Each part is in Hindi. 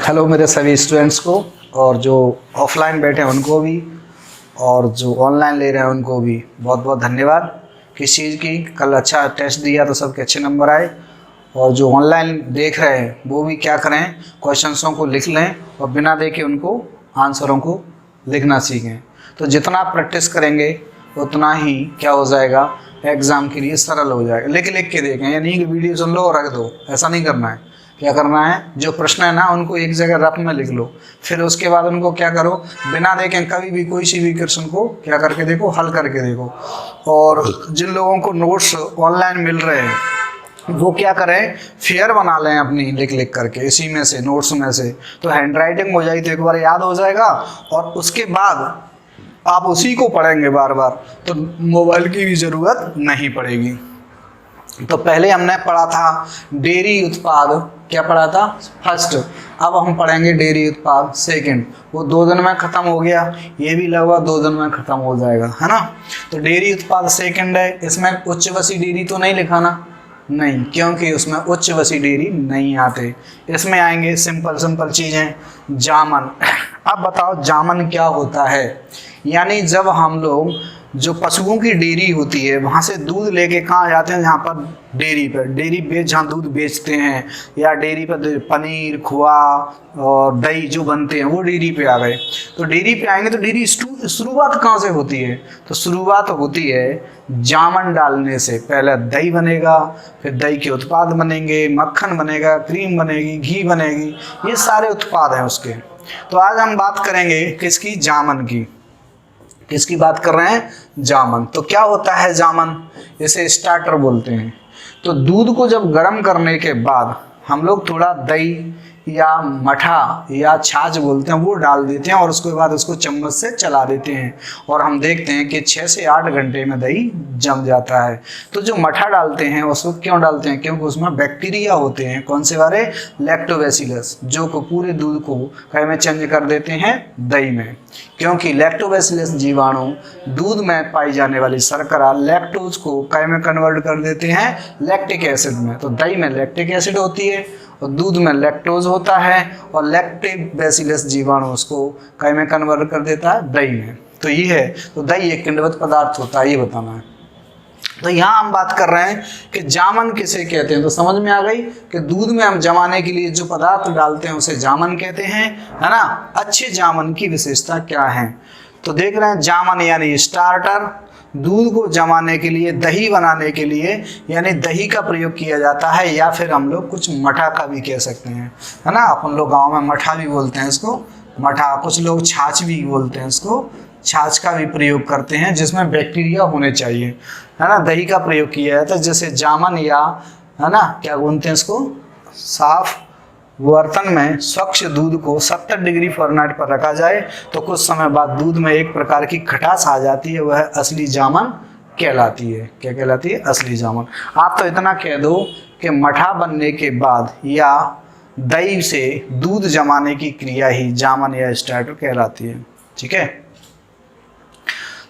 हेलो मेरे सभी स्टूडेंट्स को, और जो ऑफलाइन बैठे हैं उनको भी, और जो ऑनलाइन ले रहे हैं उनको भी बहुत बहुत धन्यवाद। किस चीज़ की? कल अच्छा टेस्ट दिया तो सबके अच्छे नंबर आए। और जो ऑनलाइन देख रहे हैं वो भी क्या करें, क्वेश्चंसों को लिख लें और बिना देखे उनको आंसरों को लिखना सीखें। तो जितना आप प्रैक्टिस करेंगे उतना ही क्या हो जाएगा, एग्ज़ाम के लिए सरल हो जाएगा। लिख के देखें, या नहीं कि वीडियो सुन लो और रख दो, ऐसा नहीं करना है। क्या करना है, जो प्रश्न है ना उनको एक जगह रफ में लिख लो, फिर उसके बाद उनको क्या करो, बिना देखें कभी भी कोई सी भी क्वेश्चन को क्या करके देखो, हल करके देखो। और जिन लोगों को नोट्स ऑनलाइन मिल रहे हैं वो क्या करें, फेयर बना लें अपनी लिख करके, इसी में से नोट्स में से, तो हैंड राइटिंग हो जाएगी तो एक बार याद हो जाएगा, और उसके बाद आप उसी को पढ़ेंगे बार बार, तो मोबाइल की भी ज़रूरत नहीं पड़ेगी। तो पहले हमने पढ़ा था डेयरी उत्पाद, क्या पढ़ा था, फर्स्ट। अब हम पढ़ेंगे डेयरी उत्पाद सेकंड। वो 2 दिन में ख़त्म हो गया, ये भी लगभग 2 दिन में ख़त्म हो जाएगा, है ना। तो डेयरी उत्पाद सेकंड है, इसमें उच्चवसी डेयरी तो नहीं लिखाना, नहीं, क्योंकि उसमें उच्चवसी डेयरी नहीं आते। इसमें आएंगे सिंपल चीज़ें, जामन। अब बताओ जामन क्या होता है। यानी जब हम लोग जो पशुओं की डेयरी होती है वहाँ से दूध लेके कहाँ जाते हैं, जहाँ पर डेयरी पर, जहाँ दूध बेचते हैं, या डेयरी पर पनीर, खोआ और दही जो बनते हैं वो डेयरी पे आ गए। तो डेयरी पे आएंगे तो डेयरी शुरुआत कहाँ से होती है, तो शुरुआत होती है जामन डालने से। पहले दही बनेगा, फिर दही के उत्पाद बनेंगे, मक्खन बनेगा, क्रीम बनेगी, घी बनेगी, ये सारे उत्पाद हैं उसके। तो आज हम बात करेंगे किसकी, जामन की। किसकी बात कर रहे हैं, जामन। तो क्या होता है जामन, इसे स्टार्टर बोलते हैं। तो दूध को जब गर्म करने के बाद हम लोग थोड़ा दही या मठा या छाछ बोलते हैं वो डाल देते हैं, और उसके बाद उसको चम्मच से चला देते हैं, और हम देखते हैं कि 6 से 8 घंटे में दही जम जाता है। तो जो मठा डालते हैं उसको क्यों डालते हैं, क्योंकि उसमें बैक्टीरिया होते हैं, कौन से वाले, लैक्टोबैसिलस, जो को पूरे दूध को कई में चेंज कर देते हैं दही में। क्योंकि लैक्टोबैसिलस जीवाणु दूध में पाई जाने वाली शर्करा लैक्टोज को कई में कन्वर्ट कर देते हैं लैक्टिक एसिड में। तो दही में लैक्टिक एसिड होती है और दूध में लैक्टोज होता है, और लैक्टोबैसिलस जीवाणु उसको कई में कन्वर्ट कर देता है दही में। तो ये है, तो दही एक किण्वित पदार्थ होता है, ये बताना है। तो यहाँ हम बात कर रहे हैं कि जामन किसे कहते हैं। तो समझ में आ गई कि दूध में हम जमाने के लिए जो पदार्थ डालते हैं उसे जामन कहते हैं, है ना। अच्छे जामन की विशेषता क्या है, तो देख रहे हैं जामन यानी स्टार्टर, दूध को जमाने के लिए, दही बनाने के लिए, यानी दही का प्रयोग किया जाता है, या फिर हम लोग कुछ मठा का भी कह सकते हैं, है ना। अपन लोग गाँव में मठा भी बोलते हैं इसको, मठा। कुछ लोग छाछ भी बोलते हैं इसको, छाछ का भी प्रयोग करते हैं जिसमें बैक्टीरिया होने चाहिए, है ना। दही का प्रयोग किया जाता है, जैसे जामन, या है ना क्या बोलते हैं इसको, साफ बर्तन में स्वच्छ दूध को 70 डिग्री फ़ारेनहाइट पर रखा जाए तो कुछ समय बाद दूध में एक प्रकार की खटास आ जाती है, वह असली जामन कहलाती है। क्या कहलाती है, असली जामन। आप तो इतना कह दो कि मठा बनने के बाद या दही से दूध जमाने की क्रिया ही जामन या स्टार्टर कहलाती है, ठीक है।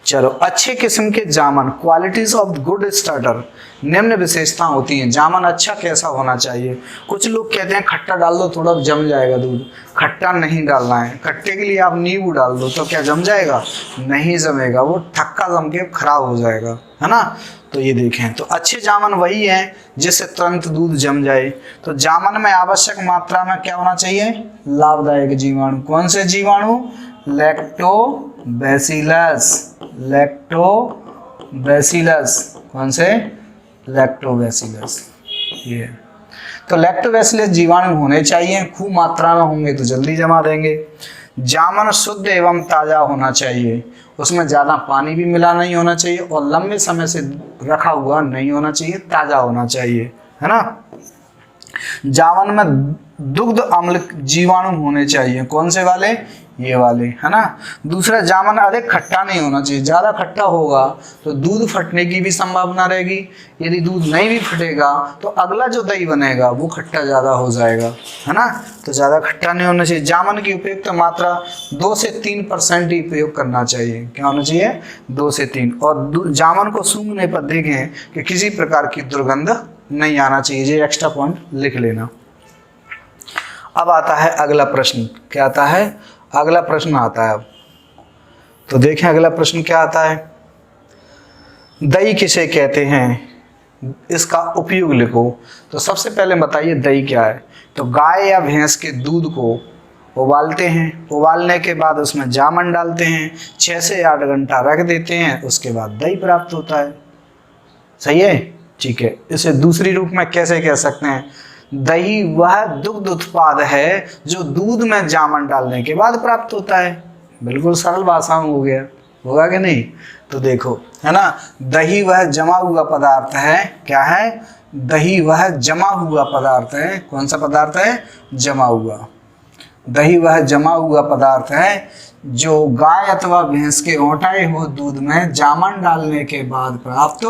चलो, अच्छे किस्म के जामन, क्वालिटीज ऑफ गुड स्टार्टर, निम्न विशेषता होती हैं। जामन अच्छा कैसा होना चाहिए। कुछ लोग कहते हैं खट्टा डाल दो थोड़ा जम जाएगा दूध, खट्टा नहीं डालना है। खट्टे के लिए आप नींबू डाल दो तो क्या जम जाएगा, नहीं जमेगा, वो थक्का जम के खराब हो जाएगा, है ना। तो ये देखें, तो अच्छे जामन वही हैं जिससे तुरंत दूध जम जाए। तो जामन में आवश्यक मात्रा में क्या होना चाहिए, लाभदायक जीवाणु। कौन से जीवाणु, लैक्टोबैसिलस, लैक्टोबैसिलस, कौन से, लैक्टोबैसिलस, ये। तो लैक्टोबैसिलस जीवाणु होने चाहिए, खूब मात्रा में होंगे तो जल्दी जमा देंगे। जामन शुद्ध एवं ताज़ा होना चाहिए, उसमें ज़्यादा पानी भी मिला नहीं होना चाहिए, और लंबे समय से रखा हुआ नहीं होना चाहिए, ताज़ा होना चाहिए, है ना। जामन में दुग्ध अम्ल जीवाणु होने चाहिए, कौन से वाले, ये वाले, है ना। दूसरा, जामन अधिक खट्टा नहीं होना चाहिए। ज़्यादा खट्टा होगा तो दूध फटने की भी संभावना रहेगी। यदि दूध नहीं भी फटेगा तो अगला जो दही बनेगा वो खट्टा ज़्यादा हो जाएगा, है ना। तो ज़्यादा खट्टा नहीं होना चाहिए। जामन की उपयुक्त मात्रा 2 से 3% ही उपयोग करना चाहिए। क्या होना चाहिए, 2 से 3। और जामन को सूंघने पर देखें कि किसी प्रकार की दुर्गंध नहीं आना चाहिए। ये एक्स्ट्रा पॉइंट लिख लेना। अब आता है अगला प्रश्न। क्या आता है? अगला प्रश्न आता है अब। तो देखें अगला प्रश्न क्या आता है। दही किसे कहते हैं, इसका उपयोग लिखो। तो सबसे पहले बताइए दही क्या है। तो गाय या भैंस के दूध को उबालते हैं, उबालने के बाद उसमें जामन डालते हैं, 6 से 8 घंटा रख देते हैं, उसके बाद दही प्राप्त होता है। सही है? ठीक है। इसे दूसरी रूप में कैसे कह सकते हैं? दही वह दुग्ध उत्पाद है जो दूध में जामन डालने के बाद प्राप्त होता है। बिल्कुल सरल भाषा में हो गया, होगा कि नहीं? तो देखो, है ना, दही वह जमा हुआ पदार्थ है। क्या है? दही वह जमा हुआ पदार्थ है। कौन सा पदार्थ है? जमा हुआ। दही वह जमा हुआ पदार्थ है जो गाय अथवा भैंस के औटाए हुए दूध में जामन डालने के बाद प्राप्त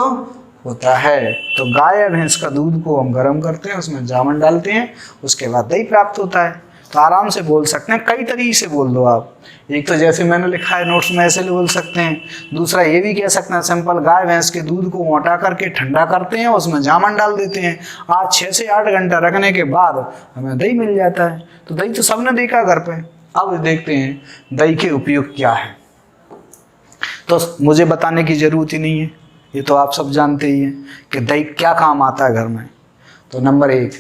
होता है। तो गाय या भैंस का दूध को हम गर्म करते हैं, उसमें जामन डालते हैं, उसके बाद दही प्राप्त होता है। तो आराम से बोल सकते हैं, कई तरीके से बोल दो आप। एक तो जैसे मैंने लिखा है नोट्स में ऐसे बोल सकते हैं। दूसरा ये भी कह सकते हैं सिंपल, गाय भैंस के दूध को औटा करके ठंडा करते हैं, उसमें जामन डाल देते हैं, आज 6 से 8 घंटा रखने के बाद हमें दही मिल जाता है। तो दही तो सबने देखा घर पे। अब देखते हैं दही के उपयोग क्या है। तो मुझे बताने की जरूरत ही नहीं है, ये तो आप सब जानते ही हैं कि दही क्या काम आता है घर में। तो नंबर 1,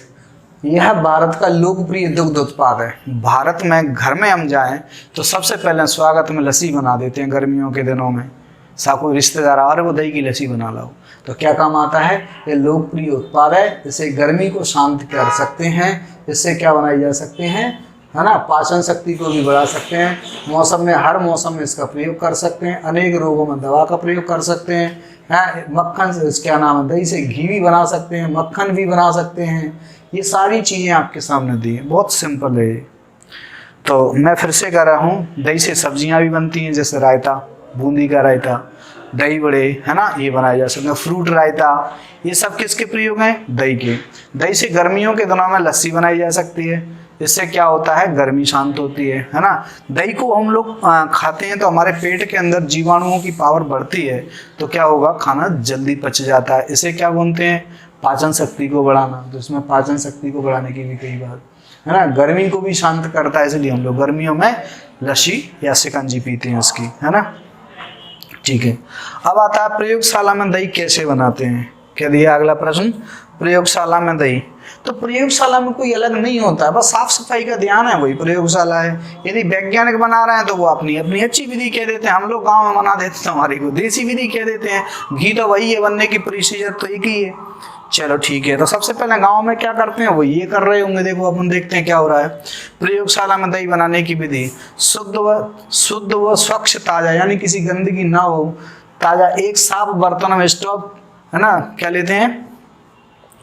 यह भारत का लोकप्रिय दुग्ध उत्पाद है। भारत में घर में हम जाएं तो सबसे पहले स्वागत में लस्सी बना देते हैं गर्मियों के दिनों में। सा कोई रिश्तेदार आ रहे वो दही की लस्सी बना लाओ। तो क्या काम आता है? ये लोकप्रिय उत्पाद है। इससे गर्मी को शांत कर सकते हैं। इससे क्या बनाई जा सकते हैं, है ना, पाचन शक्ति को भी बढ़ा सकते हैं। मौसम में, हर मौसम में इसका प्रयोग कर सकते हैं। अनेक रोगों में दवा का प्रयोग कर सकते हैं। मक्खन से, क्या नाम है, दही से घी भी बना सकते हैं, मक्खन भी बना सकते हैं। ये सारी चीज़ें आपके सामने दी हैं, बहुत सिंपल है ये। तो मैं फिर से कह रहा हूँ, दही से सब्जियां भी बनती हैं, जैसे रायता, बूंदी का रायता, दही बड़े, है ना, ये बनाए जा सकते हैं, फ्रूट रायता। ये सब किसके प्रयोग हैं? दही के। दही से गर्मियों के दिनों में लस्सी बनाई जा सकती है। इससे क्या होता है? गर्मी शांत होती है ना। दही को हम लोग खाते हैं तो हमारे पेट के अंदर जीवाणुओं की पावर बढ़ती है। तो क्या होगा? खाना जल्दी पच जाता है। इसे क्या बोलते हैं? पाचन शक्ति को बढ़ाना। तो इसमें पाचन शक्ति को बढ़ाने की भी कई बात, है ना। गर्मी को भी शांत करता है, इसलिए हम लोग गर्मियों में लस्सी या शिकंजी पीते हैं उसकी, है ना। ठीक है। अब आता है प्रयोगशाला में दही कैसे बनाते हैं। क्या दिया अगला प्रश्न? प्रयोगशाला में दही। तो प्रयोगशाला में कोई अलग नहीं होता है, बस साफ सफाई का ध्यान है, वही प्रयोगशाला है। यदि वैज्ञानिक बना रहे हैं तो वो अपनी अपनी अच्छी विधि कह देते हैं। हम लोग गांव में बना देते हैं, हमारी को देसी विधि कह देते हैं। घी तो वही है, बनने की प्रोसीजर तो एक ही है। चलो ठीक है। तो सबसे पहले गांव में क्या करते हैं, वो ये कर रहे होंगे। देखो अपन देखते हैं क्या हो रहा है। प्रयोगशाला में दही बनाने की विधि, शुद्ध व स्वच्छ ताजा, यानी किसी गंदगी ना हो, ताजा एक साफ बर्तन में स्टोव, है ना, क्या लेते हैं,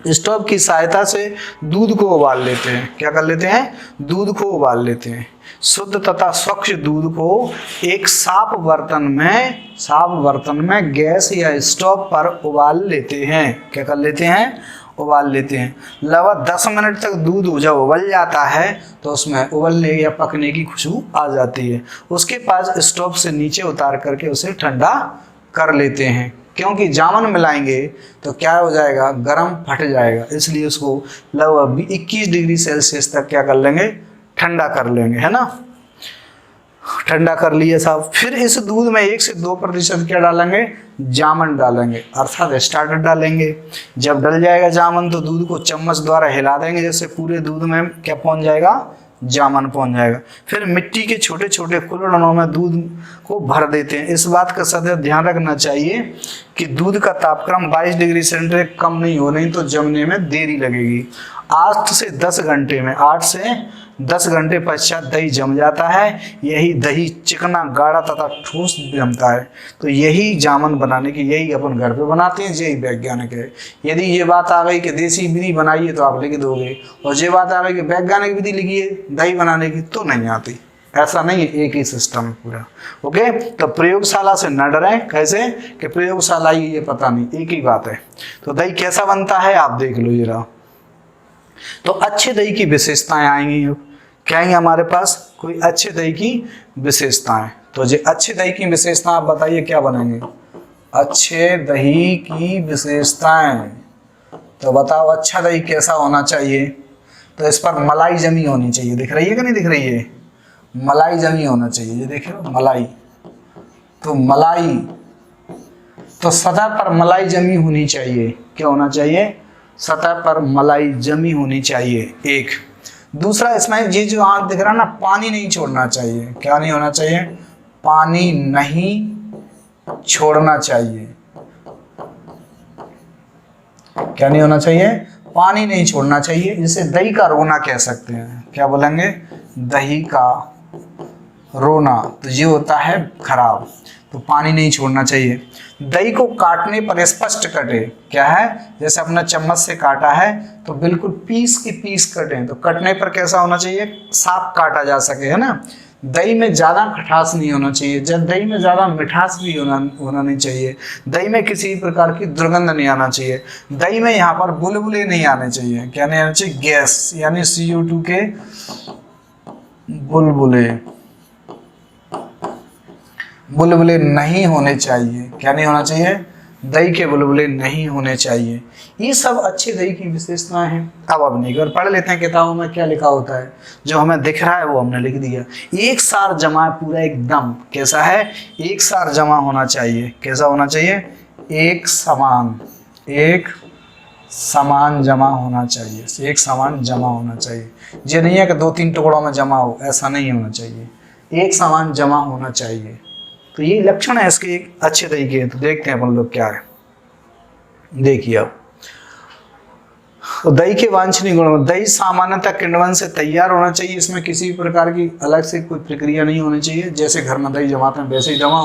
स्टोव की सहायता से दूध को उबाल लेते हैं। क्या कर लेते हैं? दूध को उबाल लेते हैं। शुद्ध तथा स्वच्छ दूध को एक साफ बर्तन में गैस या स्टोव पर उबाल लेते हैं। क्या कर लेते हैं? उबाल लेते हैं। लगभग 10 मिनट तक दूध जब उबल जाता है तो उसमें उबलने या पकने की खुशबू आ जाती है। उसके बाद स्टोव से नीचे उतार करके उसे ठंडा कर लेते हैं, क्योंकि जामन मिलाएंगे तो क्या हो जाएगा? गरम फट जाएगा। इसलिए उसको लगभग 21 डिग्री सेल्सियस तक क्या कर लेंगे? ठंडा कर लेंगे, है ना। ठंडा कर लिए साहब। फिर इस दूध में 1 से 2% क्या डालेंगे? जामन डालेंगे, अर्थात स्टार्टर डालेंगे। जब डल जाएगा जामन तो दूध को चम्मच द्वारा हिला देंगे, जैसे पूरे दूध में क्या पहुंच जाएगा? जामन पहुंच जाएगा। फिर मिट्टी के छोटे छोटे कुल्हड़ों में दूध को भर देते हैं। इस बात का सदैव ध्यान रखना चाहिए कि दूध का तापक्रम 22 डिग्री सेंटीग्रेड कम नहीं हो, नहीं तो जमने में देरी लगेगी। 8 से 10 घंटे पश्चात दही जम जाता है। यही दही चिकना, गाढ़ा तथा ठोस जमता है। तो यही जामन बनाने की, यही अपन घर पे बनाते हैं, यही वैज्ञानिक है। यदि ये बात आ गई कि देसी विधि बनाइए तो आप लिख दोगे, और ये बात आ गई कि वैज्ञानिक विधि लिखिए दही बनाने की, तो नहीं आती। ऐसा नहीं है, एक ही सिस्टम है पूरा। ओके। तो प्रयोगशाला से न डरें। कैसे कि प्रयोगशाला ही, ये पता नहीं, एक ही बात है। तो दही कैसा बनता है आप देख लो ये रहा। तो अच्छे दही की विशेषताएं आएंगी। अब क्या है हमारे पास? कोई अच्छे दही की विशेषताएं। तो जो अच्छे दही की विशेषता आप बताइए क्या बनेंगे? अच्छे दही की विशेषताएं। तो बताओ अच्छा दही कैसा होना चाहिए? तो इस पर मलाई जमी होनी चाहिए। दिख रही है कि नहीं दिख रही है? मलाई जमी होना चाहिए, ये देख रहे हो मलाई, तो मलाई, तो सतह पर मलाई जमी होनी चाहिए। क्या होना चाहिए? सतह पर मलाई जमी होनी चाहिए। एक दूसरा, इसमें ये जो हाथ दिख रहा है ना, पानी नहीं छोड़ना चाहिए। क्या नहीं होना चाहिए? पानी नहीं छोड़ना चाहिए। क्या नहीं होना चाहिए? पानी नहीं छोड़ना चाहिए। जिसे दही का रोना कह सकते हैं। क्या बोलेंगे? दही का रोना। तो ये होता है खराब, तो पानी नहीं छोड़ना चाहिए। दही को काटने पर स्पष्ट कटे। क्या है? जैसे अपना चम्मच से काटा है तो बिल्कुल पीस के पीस कटें। तो कटने पर कैसा होना चाहिए? साफ काटा जा सके, है ना। दही में ज़्यादा खटास नहीं होना चाहिए, जब दही में ज़्यादा मिठास भी होना नहीं चाहिए। दही में किसी प्रकार की दुर्गंध नहीं आना चाहिए। दही में यहाँ पर बुलबुले नहीं आने चाहिए। क्या नहीं आना चाहिए? गैस यानी CO2 के बुलबुले, बुलबुले नहीं होने चाहिए। क्या नहीं होना चाहिए? दही के बुलबुले नहीं होने चाहिए। ये सब अच्छे दही की विशेषताएं हैं। अब अपने एक बार पढ़ लेते हैं किताबों में क्या लिखा होता है। जो हमें दिख रहा है वो हमने लिख दिया। एक सार जमा पूरा एकदम। कैसा है? एक सार जमा होना चाहिए। कैसा होना चाहिए? एक समान जमा होना चाहिए। एक समान जमा होना चाहिए। ये नहीं है कि 2-3 टुकड़ों में जमा हो, ऐसा नहीं होना चाहिए। एक समान जमा होना चाहिए। तो ये लक्षण है इसके एक अच्छे तरीके हैं। तो देखते हैं अपन लोग क्या है। देखिए अब तो दही के वांछनीय गुण। दही सामान्यतः किण्वन से तैयार होना चाहिए। इसमें किसी भी प्रकार की अलग से कोई प्रक्रिया नहीं होनी चाहिए। जैसे घर में दही जमाते हैं वैसे ही जमा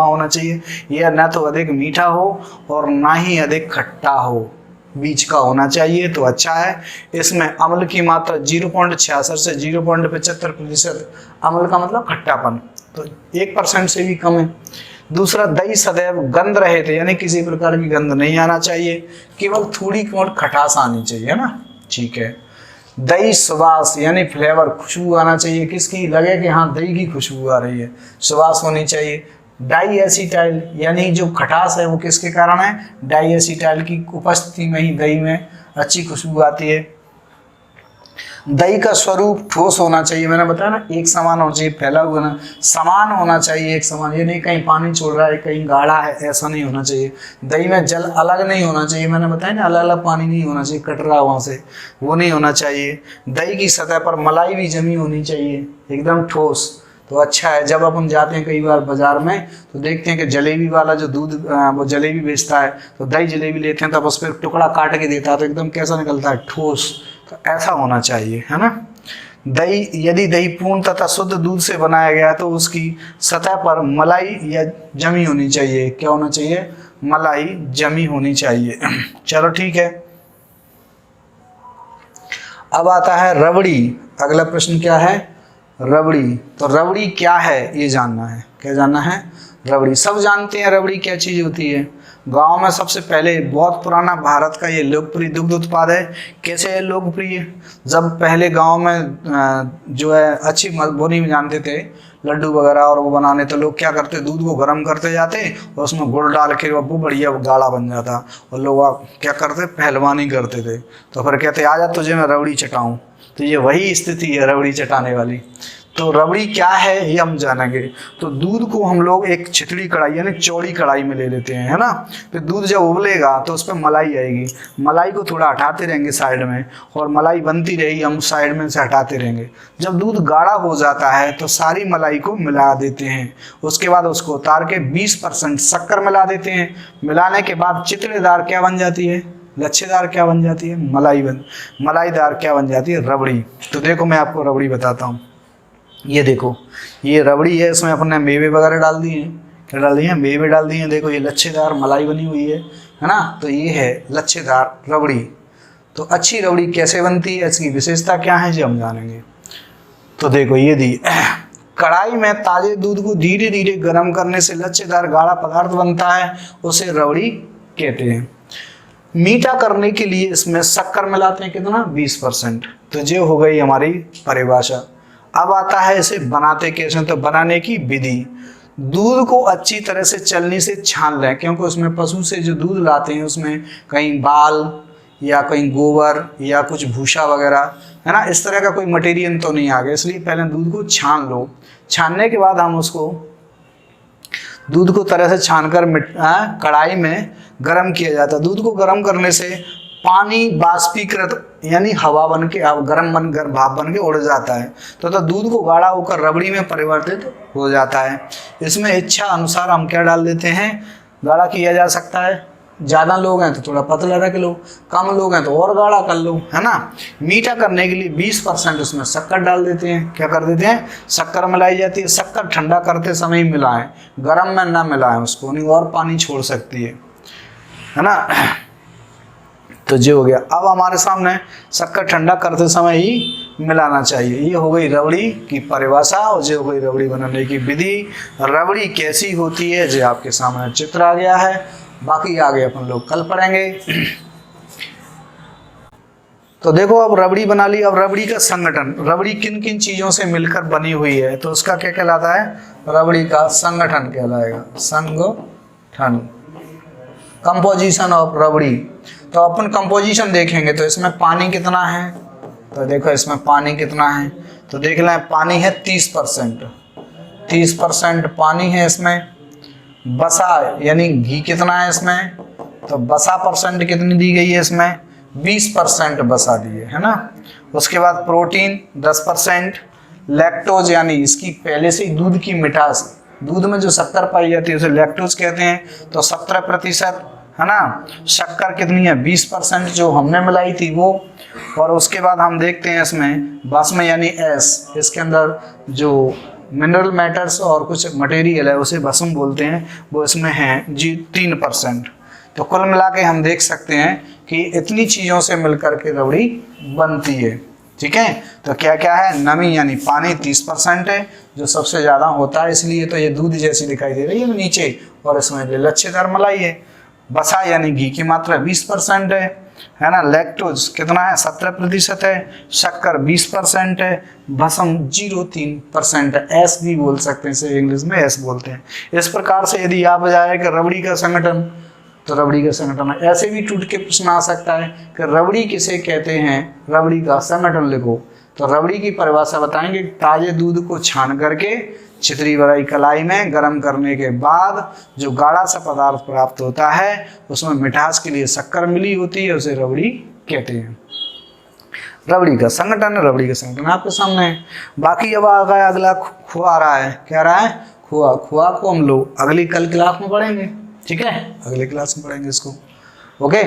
होना चाहिए। यह न तो अधिक मीठा हो और ना ही अधिक खट्टा हो, बीच का होना चाहिए, तो अच्छा है। इसमें अम्ल की मात्रा 0.66 से 0.75%। अम्ल का मतलब खट्टापन, तो 1% से भी कम है। दूसरा, दही सदैव गंध रहे थे, यानी किसी प्रकार की गंध नहीं आना चाहिए, केवल थोड़ी और खटास आनी चाहिए, है ना। ठीक है। दही सुवास यानी फ्लेवर, खुशबू आना चाहिए। किसकी? लगे कि हाँ दही की खुशबू आ रही है, सुवास होनी चाहिए। डाई एसिटाइल यानी जो खटास है वो किसके कारण है? डाई एसिटाइल की उपस्थिति में ही दही में अच्छी खुशबू आती है। दही का स्वरूप ठोस होना चाहिए। मैंने बताया ना, एक समान होना चाहिए, फैला हुआ ना, समान होना चाहिए, एक समान। ये नहीं कहीं पानी छोड़ रहा है कहीं गाढ़ा है, ऐसा नहीं होना चाहिए। दही में जल अलग नहीं होना चाहिए। मैंने बताया ना, अलग अलग पानी नहीं होना चाहिए कट रहा वहाँ से, वो नहीं होना चाहिए। दही की सतह पर मलाई भी जमी होनी चाहिए, एकदम ठोस, तो अच्छा है। जब अपन जाते हैं कई बार बाजार में तो देखते हैं कि जलेबी वाला जो दूध वो जलेबी बेचता है, तो दही जलेबी लेते हैं तब उस पर टुकड़ा काट के देता है, तो एकदम कैसा निकलता है? ठोस। तो ऐसा होना चाहिए, है ना। दही, यदि दही पूर्ण तथा शुद्ध दूध से बनाया गया तो उसकी सतह पर मलाई या जमी होनी चाहिए। क्या होना चाहिए? मलाई जमी होनी चाहिए। चलो ठीक है। अब आता है रबड़ी। अगला प्रश्न क्या है? रबड़ी। तो रबड़ी क्या है ये जानना है। क्या जानना है? रबड़ी। सब जानते हैं रबड़ी क्या चीज़ होती है। गांव में सबसे पहले, बहुत पुराना भारत का ये लोकप्रिय दुग्ध उत्पाद है। कैसे है लोकप्रिय? जब पहले गांव में जो है अच्छी बोनी में जानते थे लड्डू वगैरह और वो बनाने, तो लोग क्या करते? दूध को गर्म करते जाते और उसमें गुड़ डाल के वो बढ़िया गाढ़ा बन जाता, और लोग क्या करते? पहलवानी करते थे। तो फिर कहते आजा तुझे मैं रबड़ी चटाऊँ। तो ये वही स्थिति है रबड़ी चटाने वाली। तो रबड़ी क्या है ये हम जानेंगे। तो दूध को हम लोग एक छितड़ी कढ़ाई यानी चौड़ी कढ़ाई में ले लेते हैं, है ना। फिर दूध जब उबलेगा तो उस पर मलाई आएगी। मलाई को थोड़ा हटाते रहेंगे साइड में, और मलाई बनती रहेगी, हम साइड में से हटाते रहेंगे। जब दूध गाढ़ा हो जाता है तो सारी मलाई को मिला देते हैं। उसके बाद उसको उतार के 20% शक्कर मिला देते हैं। मिलाने के बाद चितड़ेदार क्या बन जाती है? लच्छेदार क्या बन जाती है? मलाईदार क्या बन जाती है? रबड़ी। तो देखो मैं आपको रबड़ी बताता हूँ। ये देखो, ये रबड़ी है, इसमें अपने मेवे वगैरह डाल दिए हैं। क्या डाल दिए हैं? मेवे डाल दिए हैं। देखो ये लच्छेदार मलाई बनी हुई है ना। तो ये है लच्छेदार रबड़ी। तो अच्छी रबड़ी कैसे बनती है, इसकी विशेषता क्या है, ये हम जानेंगे। तो देखो ये दी कढ़ाई में ताजे दूध को धीरे धीरे गर्म करने से लच्छेदार गाढ़ा पदार्थ बनता है, उसे रबड़ी कहते हैं। मीठा करने के लिए इसमें शक्कर मिलाते हैं, कितना? 20%। तो ये हो गई हमारी परिभाषा। अब आता है इसे बनाते कैसे। तो बनाने की विधि, दूध को अच्छी तरह से छलनी से छान लें, क्योंकि उसमें पशु से जो दूध लाते हैं उसमें कहीं बाल या कहीं गोबर या कुछ भूसा वगैरह, है ना, इस तरह का कोई मटेरियल तो नहीं आ गया। इसलिए पहले दूध को छान लो। छानने के बाद हम उसको दूध को तरह से छानकर कढ़ाई में गर्म किया जाता है। दूध को गर्म करने से पानी बाष्पीकृत यानी हवा बन के गर्म बनकर भाप बन के उड़ जाता है, तो दूध को गाढ़ा होकर रबड़ी में परिवर्तित हो जाता है। इसमें इच्छा अनुसार हम क्या डाल देते हैं, गाढ़ा किया जा सकता है। ज़्यादा लोग हैं तो थोड़ा पतला रख लो, कम लोग हैं तो और गाढ़ा कर लो, है ना। मीठा करने के लिए 20% उसमें शक्कर डाल देते हैं। क्या कर देते हैं, शक्कर मिलाई जाती है। शक्कर ठंडा करते समय ही मिलाएं, गर्म में ना मिलाएं उसको, नहीं और पानी छोड़ सकती है ना। तो ये हो गया। अब हमारे सामने शक्कर ठंडा करते समय ही मिलाना चाहिए। ये हो गई रबड़ी की परिभाषा और ये हो गई रबड़ी बनाने की विधि। रबड़ी कैसी होती है ये आपके सामने चित्र आ गया है, बाकी आगे अपन लोग कल पढ़ेंगे। तो देखो अब रबड़ी बना ली। अब रबड़ी का संगठन, रबड़ी किन किन चीज़ों से मिलकर बनी हुई है, तो उसका क्या कहलाता है, रबड़ी का संगठन कहलाएगा। संगठन, कंपोजिशन ऑफ रबड़ी। तो अपन कंपोजिशन देखेंगे तो इसमें पानी कितना है, तो देखो इसमें पानी कितना है, तो देख लें पानी है 30%, 30% पानी है इसमें। बसा यानी घी कितना है इसमें, तो बसा परसेंट कितनी दी गई है इसमें, 20% बसा दी है ना। उसके बाद प्रोटीन 10%, लैक्टोज यानी इसकी पहले से ही दूध की मिठास, दूध में जो शक्कर पाई जाती है उसे लैक्टोज कहते हैं, तो 17% है ना। शक्कर कितनी है, 20% जो हमने मिलाई थी वो। और उसके बाद हम देखते हैं इसमें भस्म यानी एस, इसके अंदर जो मिनरल मैटर्स और कुछ मटेरियल है उसे भस्म बोलते हैं, वो इसमें है जी 3%। तो कुल मिला के हम देख सकते हैं कि इतनी चीज़ों से मिलकर के रबड़ी बनती है। ठीक है, तो क्या क्या है, नमी यानी पानी 30% है जो सबसे ज़्यादा होता है, इसलिए तो ये दूध जैसी दिखाई दे रही है नीचे, और इसमें लच्छेदार मलाई है। बसा यानी घी की मात्रा 20% है ना। लैक्टोज कितना है, 17% है। शक्कर 20% है। भस्म 0.3% है। एस भी बोल सकते हैं इसे, इंग्लिश में एस बोलते हैं। इस प्रकार से यदि आप जाए कि रबड़ी का संगठन, तो रबड़ी का संगठन ऐसे भी टूट के प्रश्न आ सकता है कि रबड़ी किसे कहते हैं, रबड़ी का संगठन लिखो। तो रबड़ी की परिभाषा बताएंगे, ताजे दूध को छान करके छितरी भराई कलाई में गर्म करने के बाद जो गाढ़ा सा पदार्थ प्राप्त होता है उसमें मिठास के लिए शक्कर मिली होती है, उसे रबड़ी कहते हैं। रबड़ी का संगठन, रबड़ी का संगठन आपके सामने है। बाकी अब आ गया अगला खोआ आ रहा है, क्या रहा है, खोआ। खोआ को हम लोग अगली कल क्लास में पढ़ेंगे। ठीक है, अगले क्लास में पढ़ेंगे इसको। ओके।